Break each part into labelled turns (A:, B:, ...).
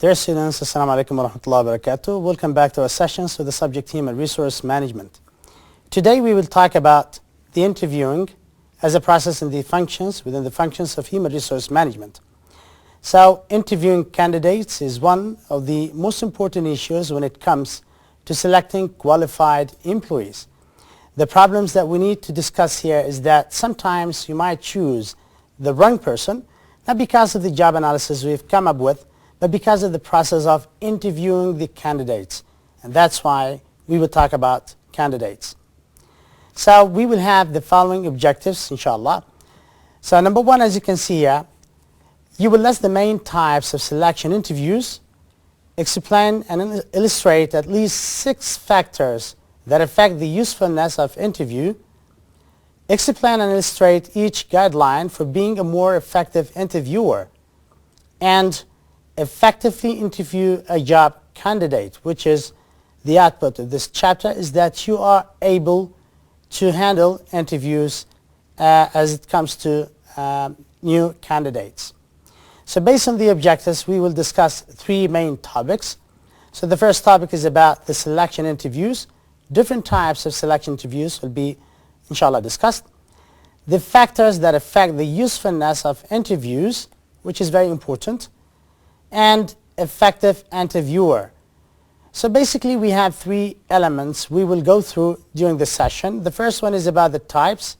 A: Dear students, Assalamu alaikum wa rahmatullahi wa barakatuh. Welcome back to our sessions with the subject Human Resource Management. Today we will talk about the interviewing as a process in the functions, within the functions of Human Resource Management. So interviewing candidates is one of the most important issues when it comes to selecting qualified employees. The problems that we need to discuss here is that sometimes you might choose the wrong person, not because of the job analysis we've come up with, but because of the process of interviewing the candidates. And that's why we will talk about candidates. So we will have the following objectives, inshallah. So number one, as you can see here, you will list the main types of selection interviews, explain and illustrate at least 6 factors that affect the usefulness of interview, explain and illustrate each guideline for being a more effective interviewer, and effectively interview a job candidate, which is the output of this chapter, is that you are able to handle interviews as it comes to new candidates. So based on the objectives, we will discuss 3 main topics. So the first topic is about the selection interviews. Different types of selection interviews will be, inshallah, discussed. The factors that affect the usefulness of interviews, which is very important, and effective interviewer. So basically we have 3 elements we will go through during this session. The first one is about the types.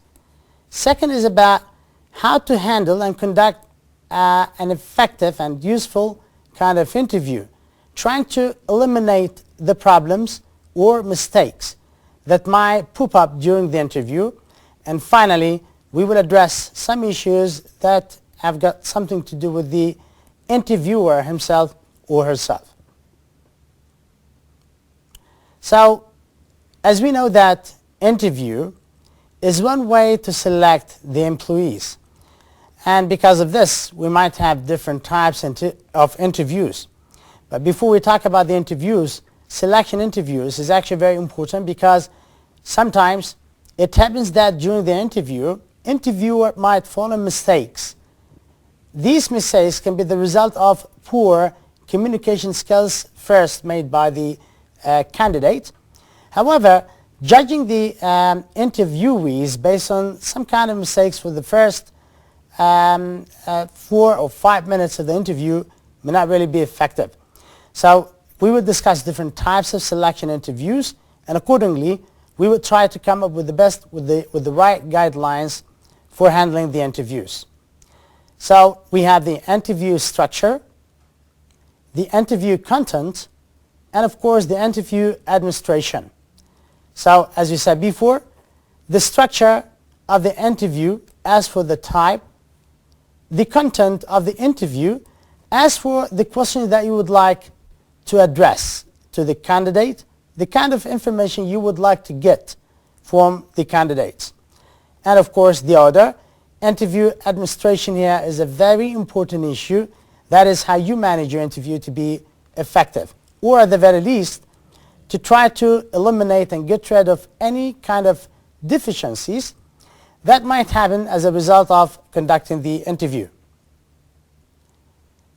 A: Second is about how to handle and conduct an effective and useful kind of interview, trying to eliminate the problems or mistakes that might pop up during the interview. And finally, we will address some issues that have got something to do with the interviewer himself or herself. So as we know that interview is one way to select the employees, and because of this we might have different types of interviews. But before we talk about the interviews, selection interviews is actually very important, because sometimes it happens that during the interviewer might fall in mistakes. These mistakes can be the result of poor communication skills first made by the candidate. However, judging the interviewees based on some kind of mistakes for the first 4 or 5 minutes of the interview may not really be effective. So we will discuss different types of selection interviews, and accordingly we will try to come up with the right guidelines for handling the interviews. So we have the interview structure, the interview content, and of course the interview administration. So as we said before, the structure of the interview as for the type, the content of the interview as for the question that you would like to address to the candidate, the kind of information you would like to get from the candidates, and of course the order. Interview administration here is a very important issue. That is how you manage your interview to be effective, or at the very least to try to eliminate and get rid of any kind of deficiencies that might happen as a result of conducting the interview.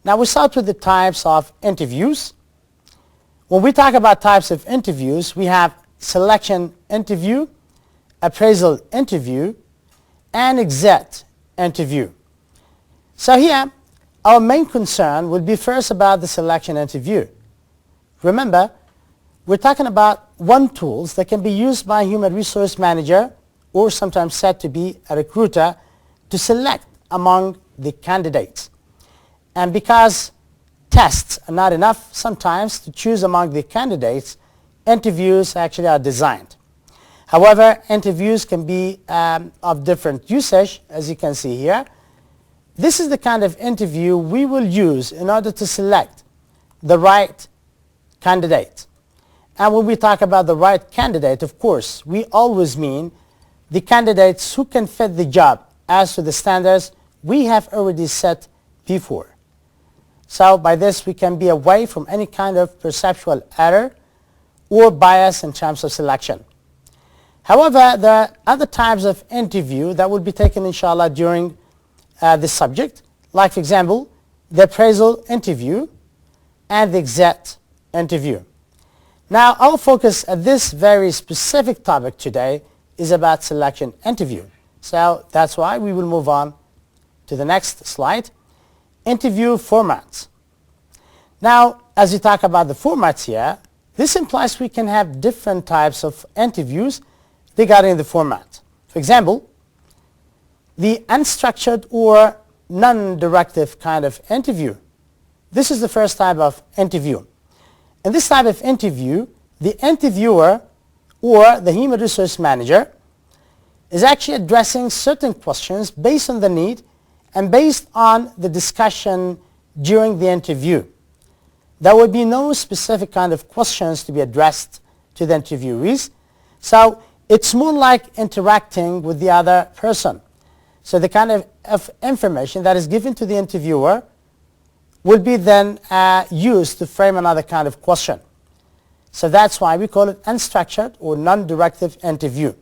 A: Now we start with the types of interviews. When we talk about types of interviews, we have selection interview, appraisal interview, and exit interview. So here our main concern will be first about the selection interview. Remember, we're talking about one tools that can be used by a human resource manager, or sometimes said to be a recruiter, to select among the candidates. And because tests are not enough sometimes to choose among the candidates, interviews actually are designed. However, interviews can be of different usage, as you can see here. This is the kind of interview we will use in order to select the right candidate. And when we talk about the right candidate, of course, we always mean the candidates who can fit the job as to the standards we have already set before. So by this we can be away from any kind of perceptual error or bias in terms of selection. However, there are other types of interview that will be taken, inshallah, during this subject, like, for example, the appraisal interview, and the exit interview. Now, our focus at this very specific topic today is about selection interview. So that's why we will move on to the next slide, interview formats. Now, as we talk about the formats here, this implies we can have different types of interviews regarding the format. For example, the unstructured or non-directive kind of interview. This is the first type of interview. In this type of interview, the interviewer or the human resource manager is actually addressing certain questions based on the need and based on the discussion during the interview. There will be no specific kind of questions to be addressed to the interviewees. So it's more like interacting with the other person. So the kind of information that is given to the interviewer will be then used to frame another kind of question. So that's why we call it unstructured or non-directive interview.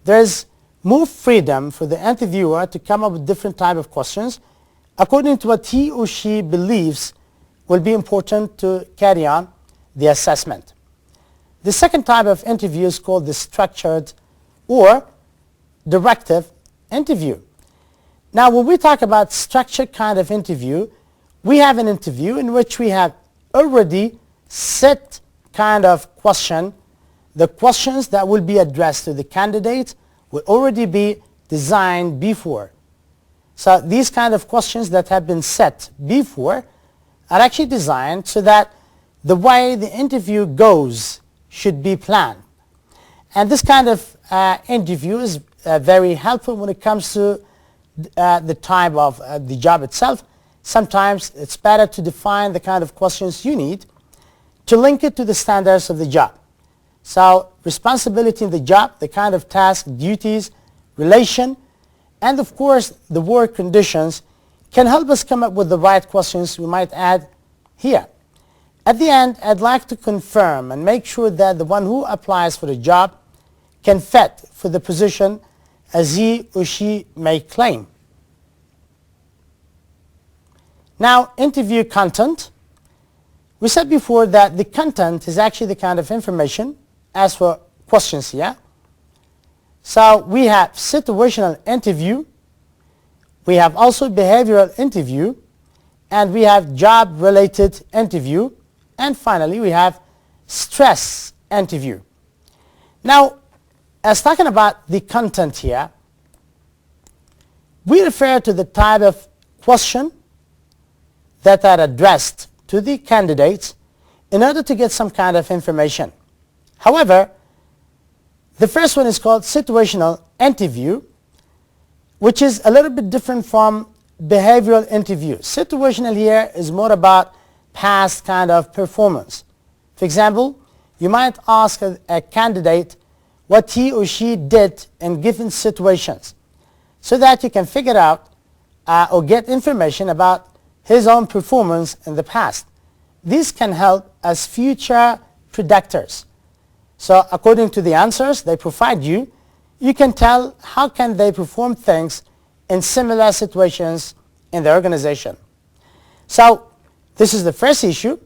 A: There is more freedom for the interviewer to come up with different type of questions according to what he or she believes will be important to carry on the assessment. The second type of interview is called the structured or directive interview. Now, when we talk about structured kind of interview, we have an interview in which we have already set kind of question. The questions that will be addressed to the candidate will already be designed before. So these kind of questions that have been set before are actually designed so that the way the interview goes should be planned. And this kind of interview is very helpful when it comes to the type of the job itself. Sometimes it's better to define the kind of questions you need to link it to the standards of the job. So responsibility in the job, the kind of task, duties, relation, and of course the work conditions can help us come up with the right questions we might add here. At the end, I'd like to confirm and make sure that the one who applies for the job can fit for the position as he or she may claim. Now, interview content. We said before that the content is actually the kind of information as for questions here. So we have situational interview, we have also behavioral interview, and we have job-related interview, and finally we have stress interview. Now, as talking about the content here, we refer to the type of question that are addressed to the candidates in order to get some kind of information. However, the first one is called situational interview, which is a little bit different from behavioral interview. Situational here is more about past kind of performance. For example, you might ask a candidate what he or she did in given situations so that you can figure out or get information about his own performance in the past. These can help as future predictors. So according to the answers they provide you, you can tell how can they perform things in similar situations in the organization. So this is the first issue.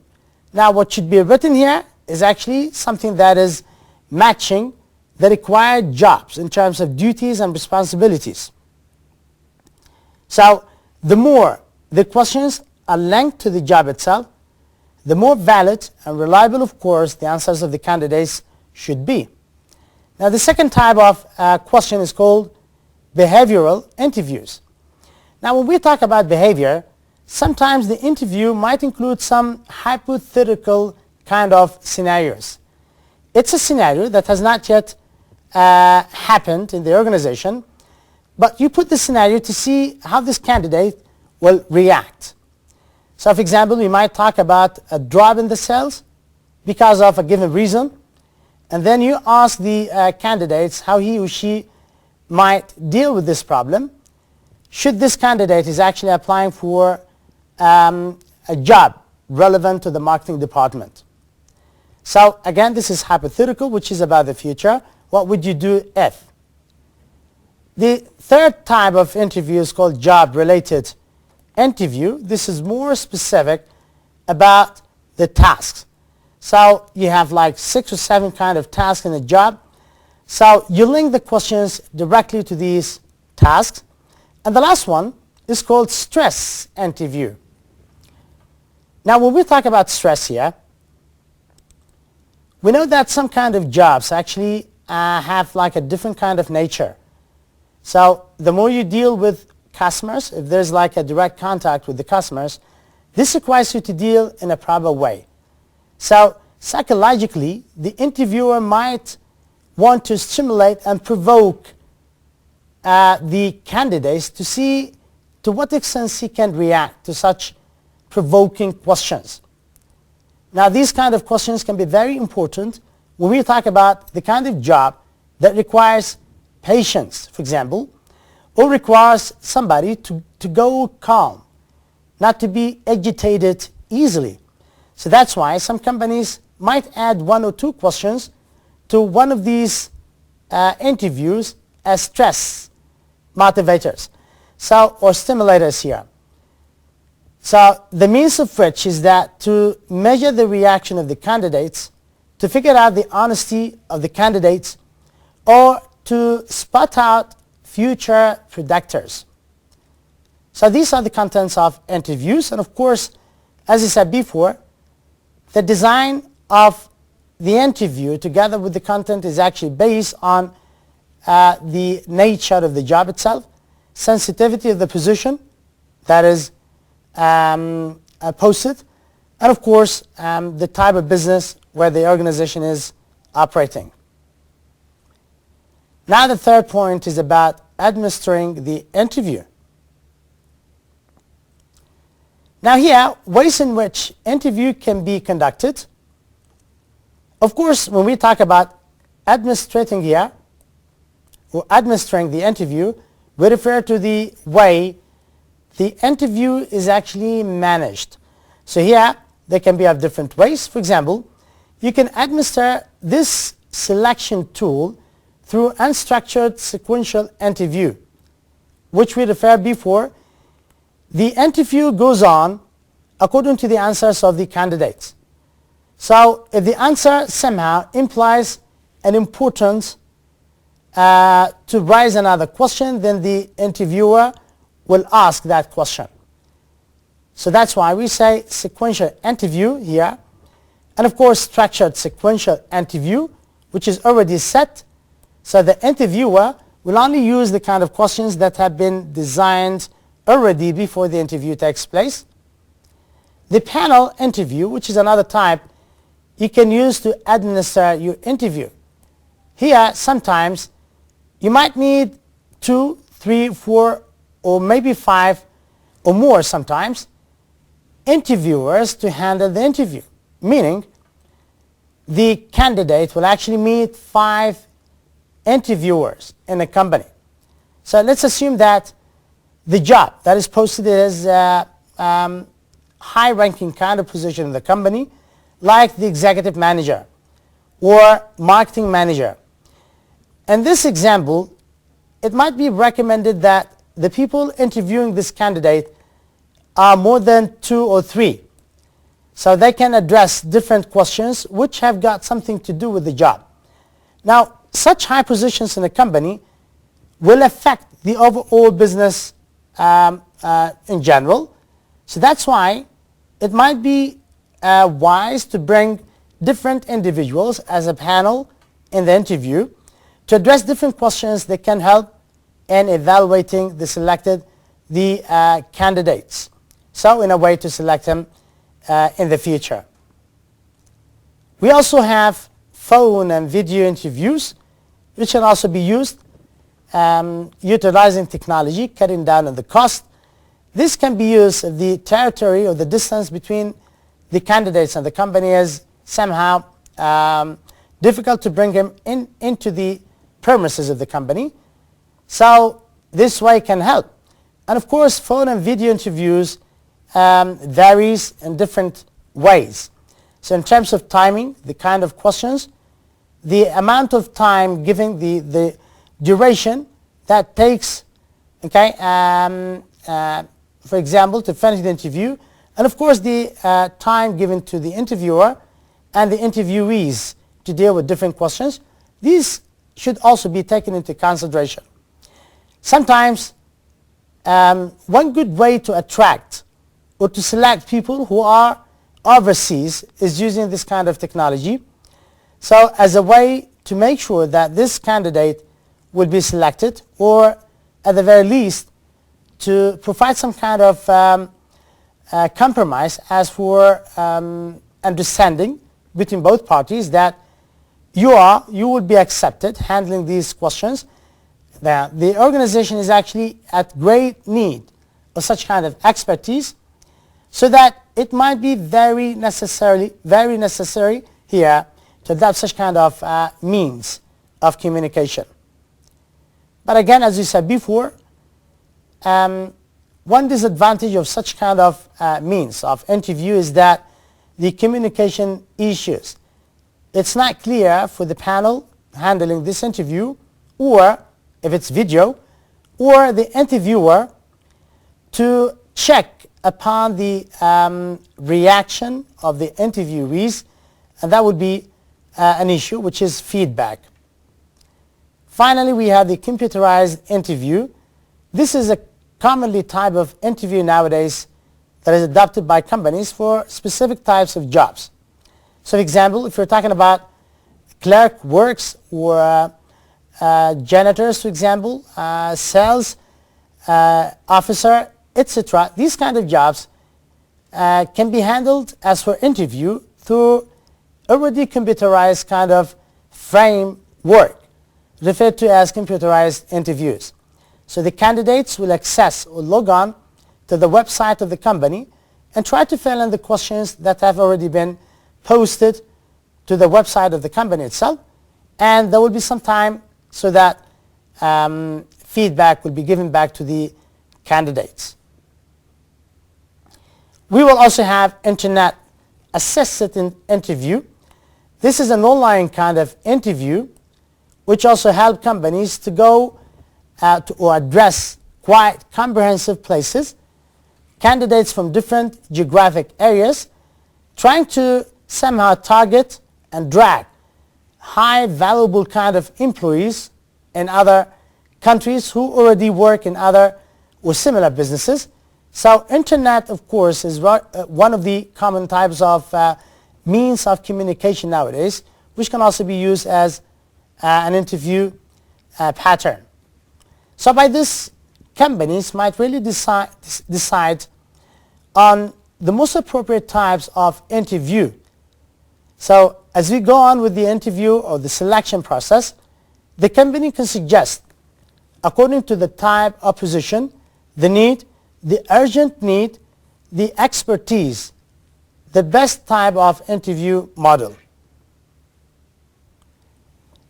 A: Now what should be written here is actually something that is matching the required jobs in terms of duties and responsibilities. So the more the questions are linked to the job itself, the more valid and reliable, of course, the answers of the candidates should be. Now the second type of question is called behavioral interviews. Now when we talk about behavior, sometimes the interview might include some hypothetical kind of scenarios. It's a scenario that has not yet happened in the organization, but you put the scenario to see how this candidate will react. So for example, we might talk about a drop in the sales because of a given reason, and then you ask the candidates how he or she might deal with this problem should this candidate is actually applying for a job relevant to the marketing department. So again, this is hypothetical, which is about the future. What would you do if? The third type of interview is called job-related interview. This is more specific about the tasks. So you have like 6 or 7 kind of tasks in a job. So you link the questions directly to these tasks. And the last one is called stress interview. Now when we talk about stress here, we know that some kind of jobs actually have like a different kind of nature. So the more you deal with customers, if there's like a direct contact with the customers, this requires you to deal in a proper way. So psychologically, the interviewer might want to stimulate and provoke the candidates to see to what extent he can react to such provoking questions. Now these kind of questions can be very important when we talk about the kind of job that requires patience, for example, or requires somebody to go calm, not to be agitated easily. So that's why some companies might add 1 or 2 questions to one of these interviews as stress motivators, or stimulators here. So the means of which is that to measure the reaction of the candidates, to figure out the honesty of the candidates, or to spot out future predators. So these are the contents of interviews, and of course, as I said before, the design of the interview together with the content is actually based on the nature of the job itself, sensitivity of the position that is posted, and of course the type of business where the organization is operating. Now the third point is about administering the interview. Now here, ways in which interview can be conducted. Of course, when we talk about administrating here, or administering the interview, we refer to the way the interview is actually managed. So here, they can be of different ways. For example, you can administer this selection tool through unstructured sequential interview, which we referred before. The interview goes on according to the answers of the candidates. So if the answer somehow implies an importance to raise another question, then the interviewer will ask that question. So that's why we say sequential interview here, and of course structured sequential interview, which is already set. So the interviewer will only use the kind of questions that have been designed already before the interview takes place. The panel interview, which is another type you can use to administer your interview. Here sometimes you might need 2, 3, 4 or maybe 5 or more sometimes interviewers to handle the interview, meaning the candidate will actually meet 5 interviewers in a company. So let's assume that the job that is posted is high-ranking kind of position in the company, like the executive manager or marketing manager. In this example, it might be recommended that the people interviewing this candidate are more than 2 or 3. So they can address different questions which have got something to do with the job. Now, such high positions in a company will affect the overall business in general. So that's why it might be wise to bring different individuals as a panel in the interview to address different questions that can help in evaluating the candidates. So in a way to select them in the future. We also have phone and video interviews, which can also be used utilizing technology, cutting down on the cost. This can be used if the territory or the distance between the candidates and the company is somehow difficult to bring them into the premises of the company. So this way can help. And of course, phone and video interviews varies in different ways. So in terms of timing, the kind of questions, the amount of time given, the duration that takes, okay, for example, to finish the interview, And of course, the time given to the interviewer and the interviewees to deal with different questions, these should also be taken into consideration. Sometimes one good way to attract or to select people who are overseas is using this kind of technology. So as a way to make sure that this candidate will be selected, or at the very least to provide some kind of compromise as for understanding between both parties that you will be accepted handling these questions, that the organization is actually at great need of such kind of expertise, so that it might be very necessary here to adopt such kind of means of communication. But again, as you said before, one disadvantage of such kind of means of interview is that the communication issues. It's not clear for the panel handling this interview, or if it's video, or the interviewer to check upon the reaction of the interviewees, and that would be an issue, which is feedback. Finally, we have the computerized interview. This is a commonly type of interview nowadays that is adopted by companies for specific types of jobs. So for example, if you're talking about clerk works or janitors, for example, sales officer, etc., these kind of jobs can be handled as for interview through already computerized kind of framework referred to as computerized interviews. So the candidates will access or log on to the website of the company and try to fill in the questions that have already been posted to the website of the company itself, and there will be some time so that feedback will be given back to the candidates. We will also have internet assisted interview. This is an online kind of interview which also help companies to go to or address quite comprehensive places, candidates from different geographic areas, trying to somehow target and drag high valuable kind of employees in other countries who already work in other or similar businesses. So internet, of course, is one of the common types of means of communication nowadays, which can also be used as an interview pattern. So by this, companies might really decide on the most appropriate types of interview. So as we go on with the interview or the selection process, the company can suggest, according to the type of position, the need, the urgent need, the expertise, the best type of interview model.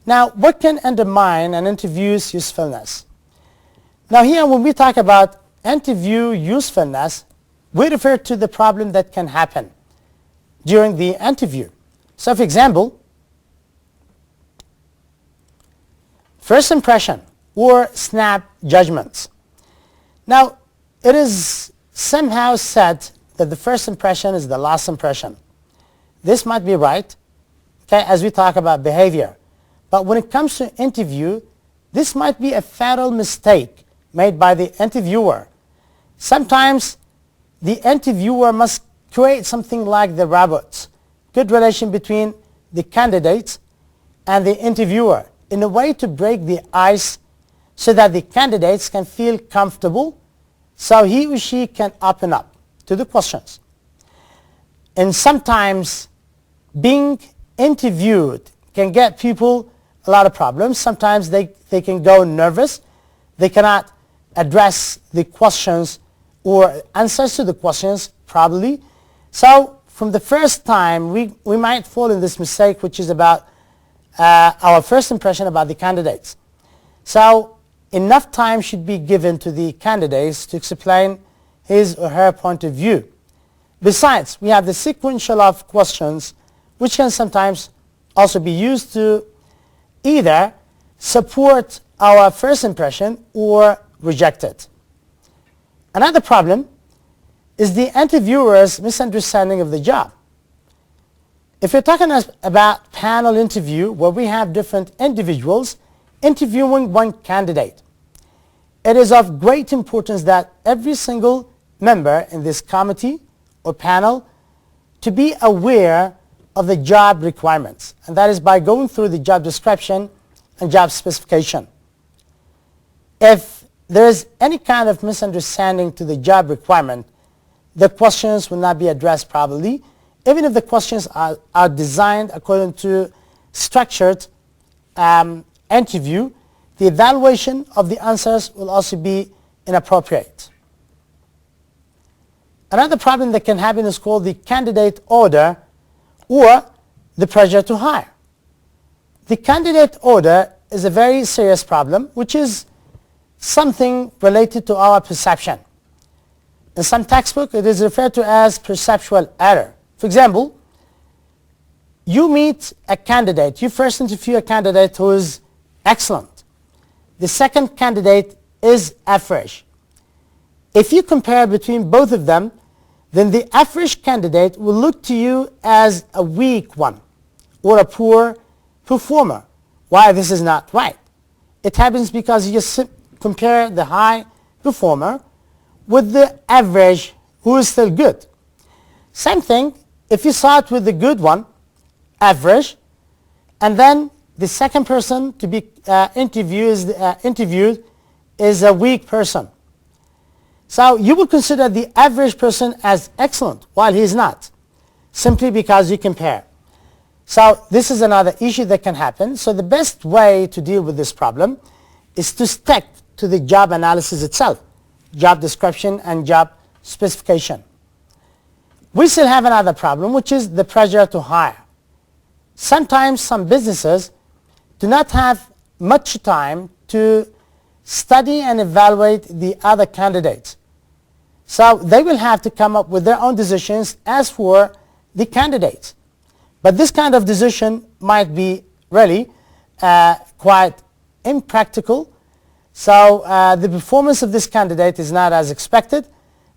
A: Now, what can undermine an interview's usefulness? Now here, when we talk about interview usefulness, we refer to the problem that can happen during the interview. So for example, first impression or snap judgments. Now, it is somehow said that the first impression is the last impression. This might be right, okay, as we talk about behavior. But when it comes to interview, this might be a fatal mistake made by the interviewer. Sometimes the interviewer must create something like the robots, good relation between the candidates and the interviewer in a way to break the ice so that the candidates can feel comfortable, so he or she can open up to the questions. And sometimes being interviewed can get people a lot of problems. Sometimes they can go nervous. They cannot address the questions or answers to the questions properly. So from the first time, we might fall in this mistake, which is about our first impression about the candidates. So enough time should be given to the candidates to explain his or her point of view. Besides, we have the sequential of questions, which can sometimes also be used to either support our first impression or reject it. Another problem is the interviewer's misunderstanding of the job. If you're talking about panel interview where we have different individuals interviewing one candidate, it is of great importance that every single member in this committee or panel to be aware of the job requirements, and that is by going through the job description and job specification. If there is any kind of misunderstanding to the job requirement, the questions will not be addressed properly, even if the questions are designed according to structured interview. The evaluation of the answers will also be inappropriate. Another problem that can happen is called the candidate order or the pressure to hire. The candidate order is a very serious problem, which is something related to our perception. In some textbook, it is referred to as perceptual error. For example, you meet a candidate, you first interview a candidate who is excellent. The second candidate is average. If you compare between both of them, then the average candidate will look to you as a weak one or a poor performer. Why this is not right? It happens because you just compare the high performer with the average who is still good. Same thing if you start with the good one, average, and then the second person to be interviewed is a weak person. So you will consider the average person as excellent while he is not, simply because you compare. So this is another issue that can happen. So the best way to deal with this problem is to stick to the job analysis itself, job description and job specification. We still have another problem, which is the pressure to hire. Sometimes some businesses do not have much time to study and evaluate the other candidates. So they will have to come up with their own decisions as for the candidates. But this kind of decision might be really quite impractical. So the performance of this candidate is not as expected.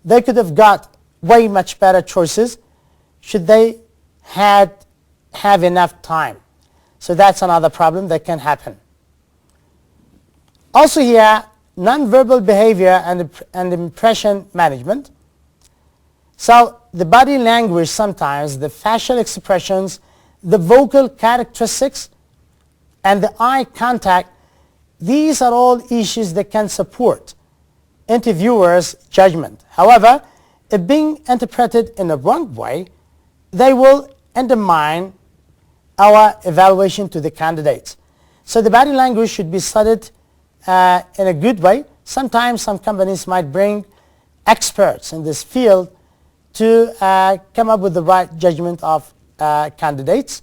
A: They could have got way much better choices should they have enough time. So that's another problem that can happen. Also here, nonverbal behavior and impression management. So the body language sometimes, the facial expressions, the vocal characteristics, and the eye contact, these are all issues that can support interviewers' judgment. However, if being interpreted in a wrong way, they will undermine our evaluation to the candidates. So the body language should be studied in a good way. Sometimes some companies might bring experts in this field to come up with the right judgment of candidates.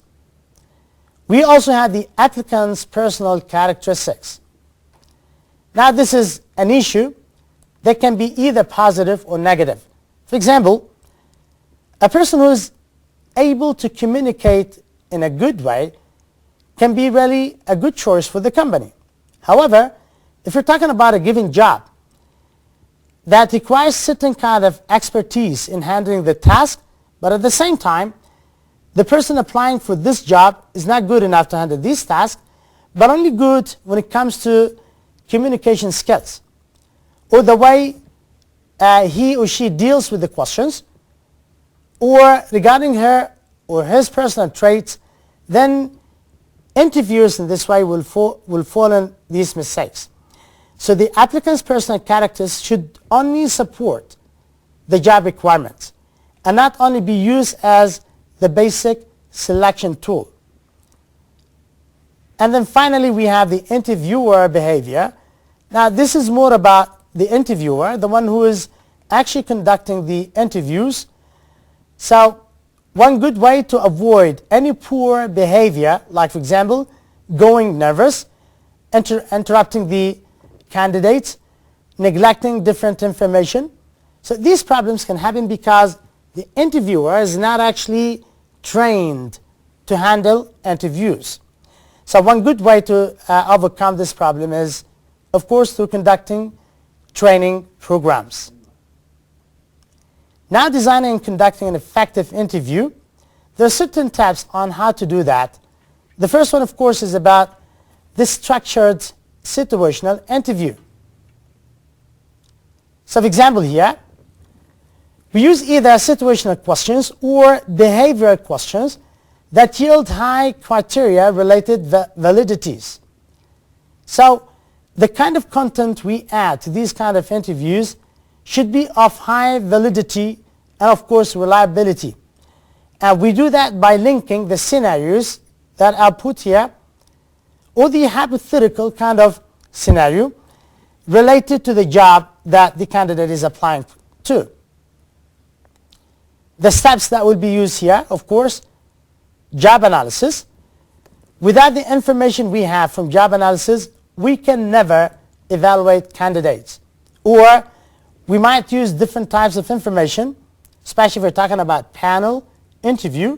A: We also have the applicant's personal characteristics. Now this is an issue that can be either positive or negative. For example, a person who is able to communicate in a good way can be really a good choice for the company. However, if you're talking about a given job that requires certain kind of expertise in handling the task, but at the same time, the person applying for this job is not good enough to handle these tasks, but only good when it comes to communication skills or the way he or she deals with the questions, or regarding her or his personal traits, then interviewers in this way will fall in these mistakes. So the applicant's personal characters should only support the job requirements and not only be used as the basic selection tool. And then finally we have the interviewer behavior. Now this is more about the interviewer, the one who is actually conducting the interviews. So one good way to avoid any poor behavior, like for example, going nervous, interrupting the candidates, neglecting different information. So these problems can happen because the interviewer is not actually trained to handle interviews. So one good way to overcome this problem is, of course, through conducting training programs. Now, designing and conducting an effective interview, there are certain tips on how to do that. The first one, of course, is about the structured situational interview. So, for example here, we use either situational questions or behavioral questions that yield high criteria related validities. So, the kind of content we add to these kind of interviews should be of high validity and, of course, reliability. And we do that by linking the scenarios that are put here or the hypothetical kind of scenario related to the job that the candidate is applying to. The steps that will be used here, of course, job analysis. Without the information we have from job analysis, we can never evaluate candidates. Or we might use different types of information, especially if we're talking about panel interview.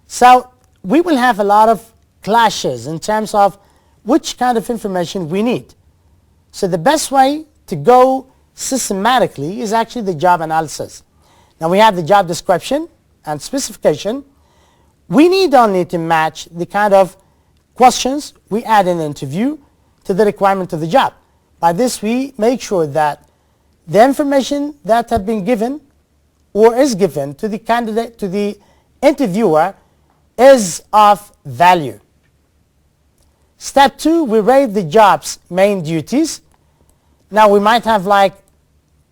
A: So we will have a lot of clashes in terms of which kind of information we need. So the best way to go systematically is actually the job analysis. Now we have the job description and specification. We need only to match the kind of questions we add in the interview to the requirement of the job. By this we make sure that the information that have been given or is given to the candidate, to the interviewer, is of value. Step 2, we rate the job's main duties. Now we might have like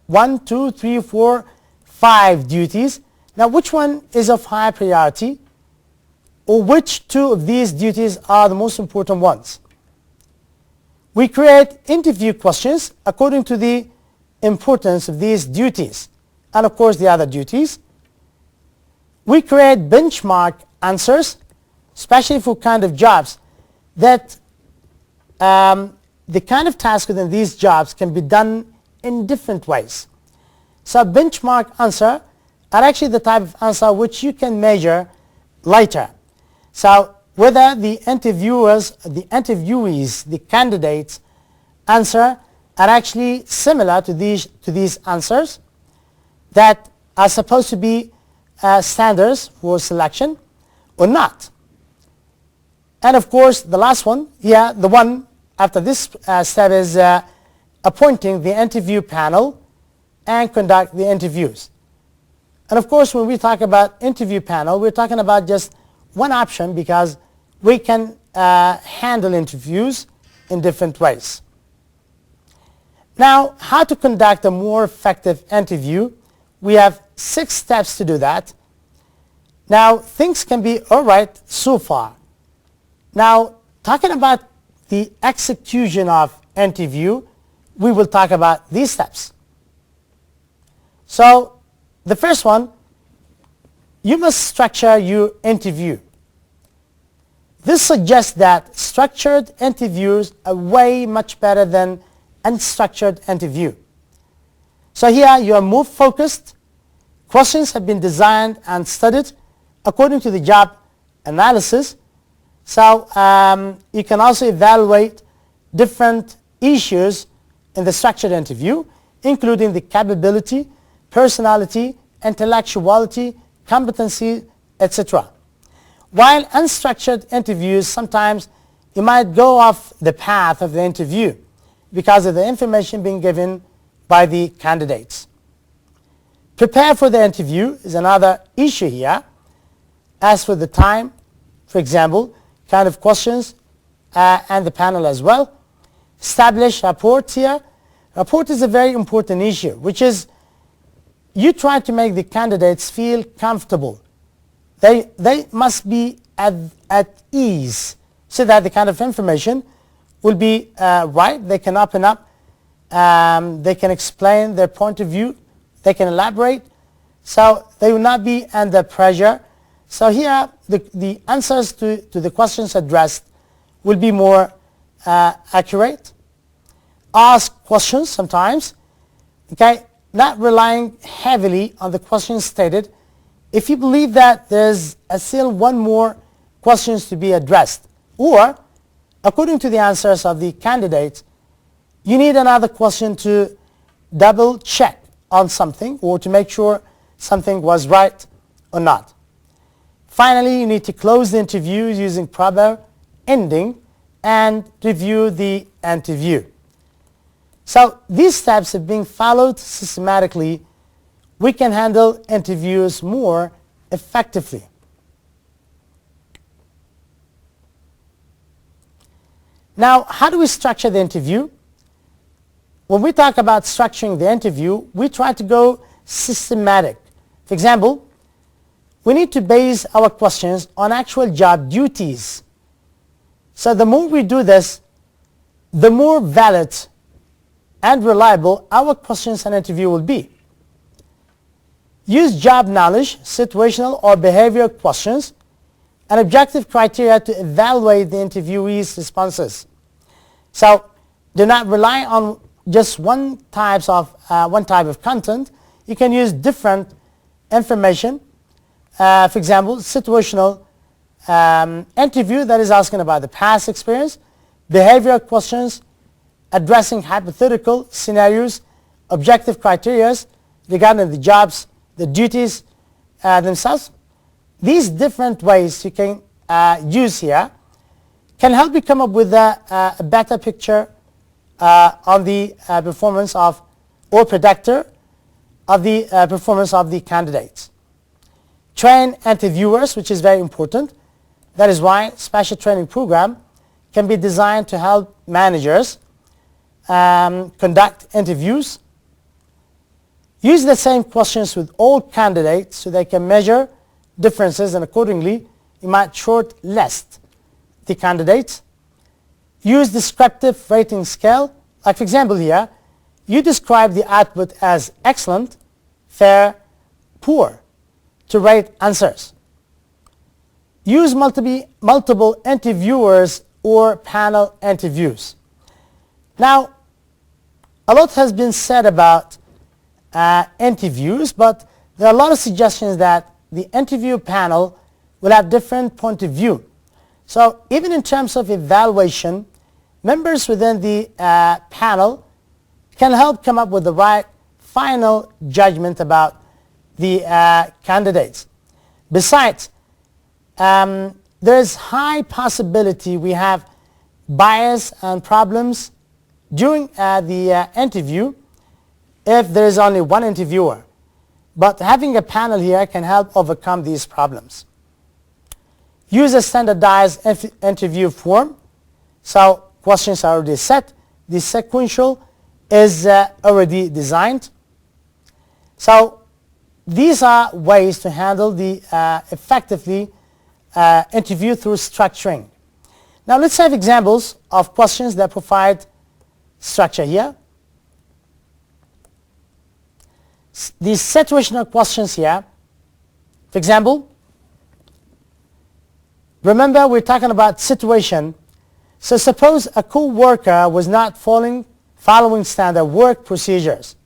A: 1, 2, 3, 4, 5 duties. Now which one is of high priority, or which 2 of these duties are the most important ones? We create interview questions according to the importance of these duties and, of course, the other duties. We create benchmark answers, especially for kind of jobs that the kind of task within these jobs can be done in different ways. So benchmark answer are actually the type of answer which you can measure later. So whether the interviewers, the interviewees, the candidates answer are actually similar to these answers that are supposed to be standards for selection or not. And of course the last one here, the one after this step, is appointing the interview panel and conduct the interviews. And of course when we talk about interview panel, we're talking about just one option because we can handle interviews in different ways. Now, how to conduct a more effective interview? We have 6 steps to do that. Now, things can be all right so far. Now, talking about the execution of interview, we will talk about these steps. So, the first one, you must structure your interview. This suggests that structured interviews are way much better than unstructured interview. So here you are more focused. Questions have been designed and studied according to the job analysis. So you can also evaluate different issues in the structured interview, including the capability, personality, intellectuality, competency, etc. While unstructured interviews, sometimes you might go off the path of the interview because of the information being given by the candidates. Prepare for the interview is another issue here. As for the time, for example, kind of questions and the panel as well. Establish rapport here. Rapport is a very important issue, which is you try to make the candidates feel comfortable. They must be at ease so that the kind of information will be right. They can open up, they can explain their point of view, they can elaborate, so they will not be under pressure. So here the answers to the questions addressed will be more accurate. Ask questions sometimes, okay, not relying heavily on the questions stated. If you believe that there's still one more questions to be addressed, or according to the answers of the candidates, you need another question to double check on something or to make sure something was right or not. Finally, you need to close the interview using proper ending and review the interview. So these steps are being followed systematically. We can handle interviews more effectively. Now, how do we structure the interview? When we talk about structuring the interview, we try to go systematic. For example, we need to base our questions on actual job duties. So the more we do this, the more valid and reliable our questions and interview will be. Use job knowledge, situational or behavioral questions, and objective criteria to evaluate the interviewee's responses. So do not rely on just one type of content. You can use different information. For example, situational interview that is asking about the past experience, behavioral questions addressing hypothetical scenarios, objective criteria regarding the jobs, the duties themselves. These different ways you can use here can help you come up with a better picture on the performance of or predictor of the performance of the candidates. Train interviewers, which is very important. That is why special training program can be designed to help managers conduct interviews. Use the same questions with all candidates so they can measure differences, and accordingly you might shortlist the candidates. Use descriptive rating scale. Like for example here, you describe the output as excellent, fair, poor to rate answers. Use multiple interviewers or panel interviews. Now, a lot has been said about interviews, but there are a lot of suggestions that the interview panel will have different point of view. So even in terms of evaluation, members within the panel can help come up with the right final judgment about the candidates. Besides, there is high possibility we have bias and problems during the interview if there is only one interviewer. But having a panel here can help overcome these problems. Use a standardized interview form. So questions are already set. The sequential is already designed. So these are ways to handle the effectively interview through structuring. Now let's have examples of questions that provide structure here. These situational questions here. For example, remember we're talking about situation. So suppose a co-worker was not following standard work procedures.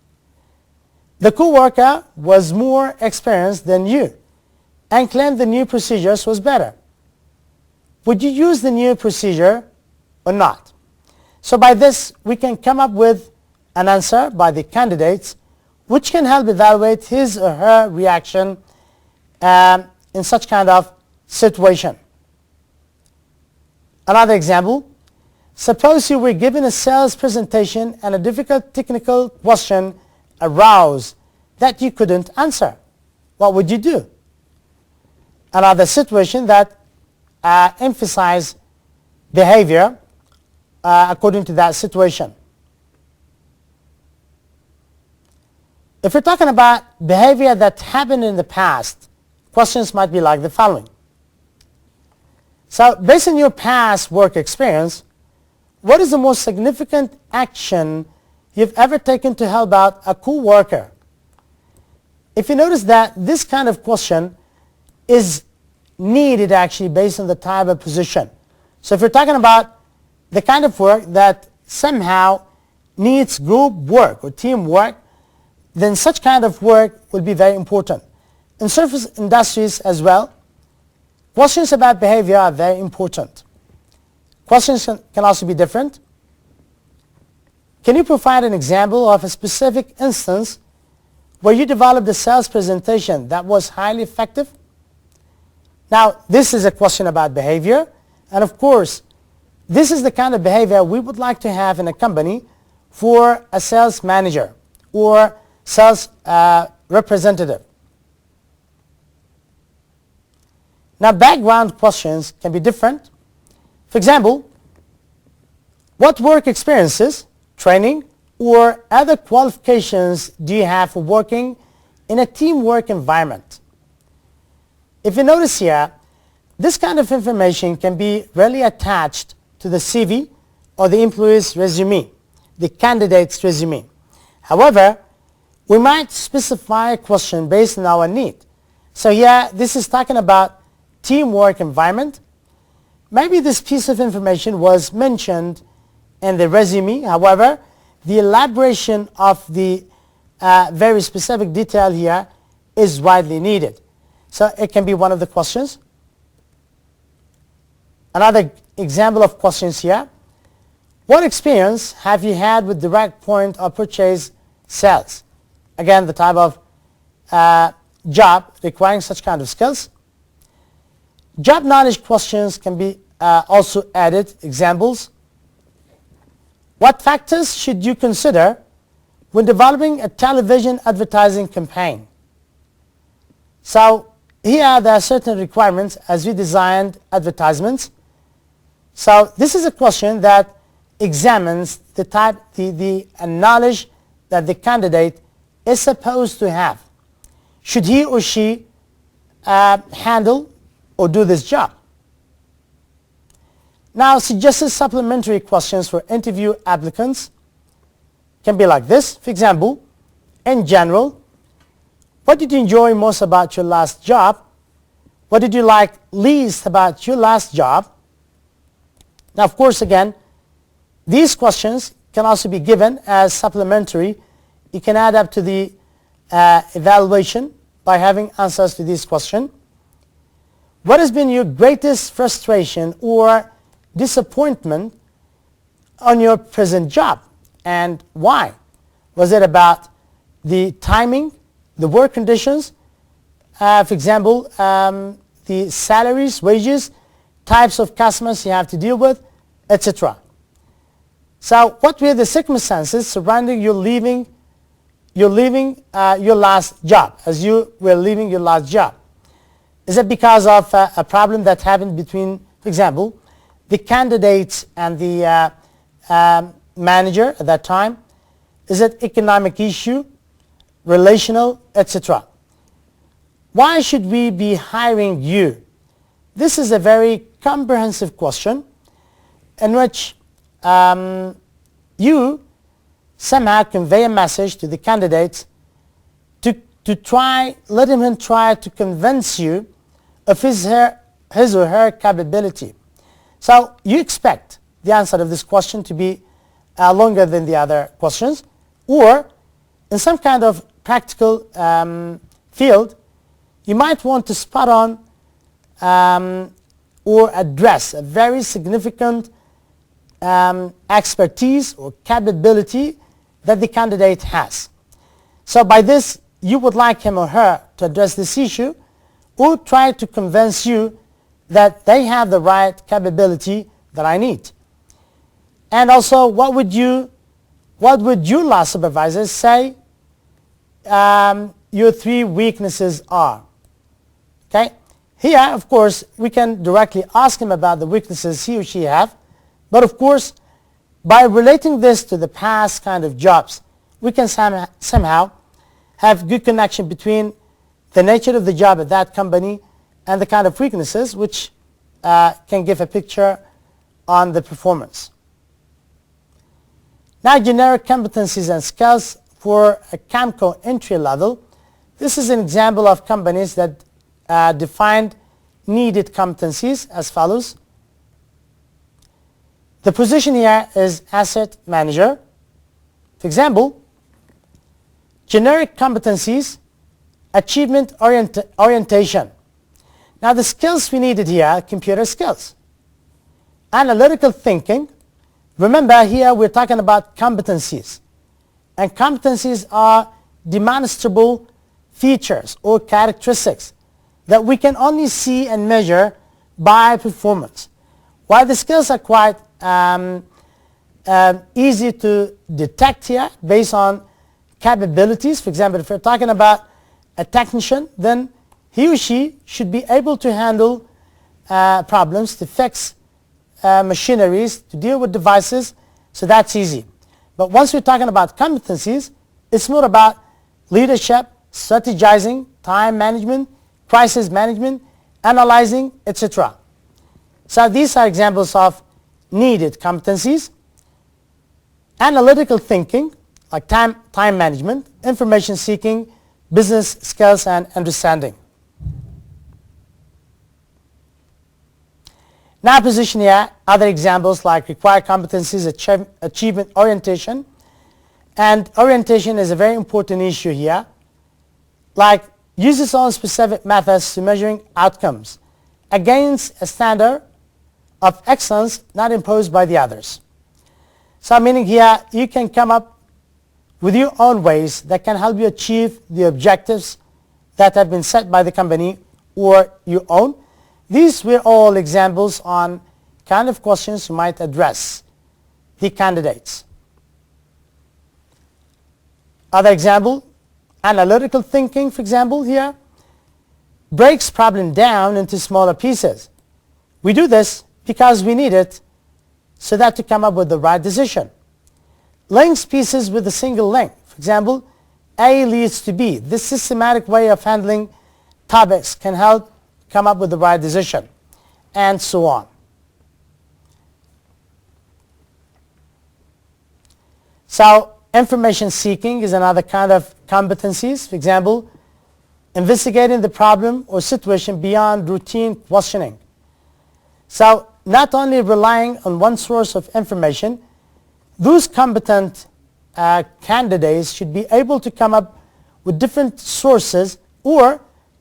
A: The co-worker was more experienced than you and claimed the new procedures was better. Would you use the new procedure or not? So by this we can come up with an answer by the candidates which can help evaluate his or her reaction in such kind of situation. Another example, suppose you were given a sales presentation and a difficult technical question arose that you couldn't answer. What would you do? Another situation that emphasizes behavior according to that situation. If we're talking about behavior that happened in the past, questions might be like the following. So based on your past work experience, what is the most significant action you've ever taken to help out a co-worker? If you notice that this kind of question is needed actually based on the type of position. So if you're talking about the kind of work that somehow needs group work or teamwork, then such kind of work will be very important. In service industries as well, questions about behavior are very important. Questions can also be different. Can you provide an example of a specific instance where you developed a sales presentation that was highly effective? Now, this is a question about behavior, and of course, this is the kind of behavior we would like to have in a company for a sales manager or sales representative. Now, background questions can be different. For example, what work experiences, training, or other qualifications do you have for working in a teamwork environment? If you notice here, this kind of information can be readily attached to the CV or the employee's resume, the candidate's resume. However, we might specify a question based on our need. So here, this is talking about teamwork environment. Maybe this piece of information was mentioned in the resume. However, the elaboration of the very specific detail here is widely needed. So it can be one of the questions. Another example of questions here. What experience have you had with direct point of purchase sales? Again, the type of job requiring such kind of skills. Job knowledge questions can be also added. Examples. What factors should you consider when developing a television advertising campaign? So here there are certain requirements as we designed advertisements. So this is a question that examines the type, the knowledge that the candidate is supposed to have. Should he or she handle or do this job? Now, suggested supplementary questions for interview applicants can be like this. For example, in general, what did you enjoy most about your last job? What did you like least about your last job? Now, of course, again, these questions can also be given as supplementary. You can add up to the evaluation by having answers to this question. What has been your greatest frustration or disappointment on your present job, and why? Was it about the timing, the work conditions, for example, the salaries, wages, types of customers you have to deal with, etc. So what were the circumstances surrounding you leaving your last job, as you were leaving your last job? Is it because of a problem that happened between, for example, the candidates and the manager at that time? Is it economic issue, relational, etc.? Why should we be hiring you? This is a very comprehensive question in which you somehow convey a message to the candidates to try, let him try to convince you of his or her capability. So you expect the answer of this question to be longer than the other questions, or in some kind of practical field, you might want to spot on or address a very significant expertise or capability that the candidate has. So by this, you would like him or her to address this issue or try to convince you that they have the right capability that I need. And also, what would your last supervisor say your 3 weaknesses are? Okay. Here, of course, we can directly ask him about the weaknesses he or she have, but of course, by relating this to the past kind of jobs, we can somehow have good connection between the nature of the job at that company and the kind of weaknesses, which can give a picture on the performance. Now, generic competencies and skills for a CAMCO entry level. This is an example of companies that defined needed competencies as follows. The position here is asset manager. For example, generic competencies, achievement orientation. Now the skills we needed here are computer skills, analytical thinking. Remember, here we're talking about competencies, and competencies are demonstrable features or characteristics that we can only see and measure by performance. While the skills are quite easy to detect here based on capabilities. For example, if we're talking about a technician, then he or she should be able to handle problems, to fix machineries, to deal with devices, so that's easy. But once we're talking about competencies, it's more about leadership, strategizing, time management, crisis management, analyzing, etc. So these are examples of needed competencies. Analytical thinking, like time management, information seeking, business skills and understanding. Now position here other examples like required competencies, achievement orientation. And orientation is a very important issue here. Like use its own specific methods to measuring outcomes against a standard of excellence not imposed by the others. So meaning here you can come up with your own ways that can help you achieve the objectives that have been set by the company or your own. These were all examples on kind of questions you might address the candidates. Other example, analytical thinking, for example, here breaks problem down into smaller pieces. We do this because we need it so that to come up with the right decision. Links pieces with a single link. For example, A leads to B. This systematic way of handling topics can help come up with the right decision, and so on. So information seeking is another kind of competencies. For example, investigating the problem or situation beyond routine questioning. So not only relying on one source of information, those competent candidates should be able to come up with different sources or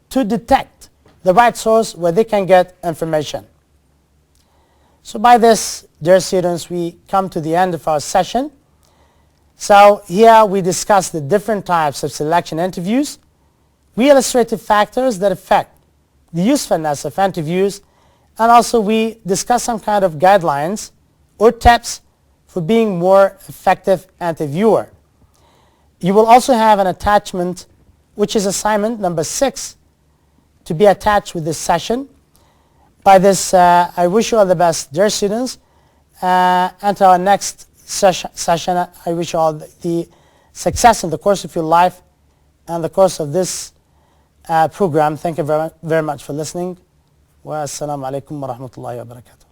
A: to detect the right source where they can get information. So by this, dear students, we come to the end of our session. So here we discuss the different types of selection interviews. We illustrated factors that affect the usefulness of interviews, and also we discuss some kind of guidelines or tips for being more effective interviewer. You will also have an attachment, which is assignment number 6, to be attached with this session. By this, I wish you all the best, dear students. And to our next session, I wish you all the success in the course of your life and the course of this program. Thank you very much for listening. Wa assalamu alaikum wa rahmatullahi wa barakatuh.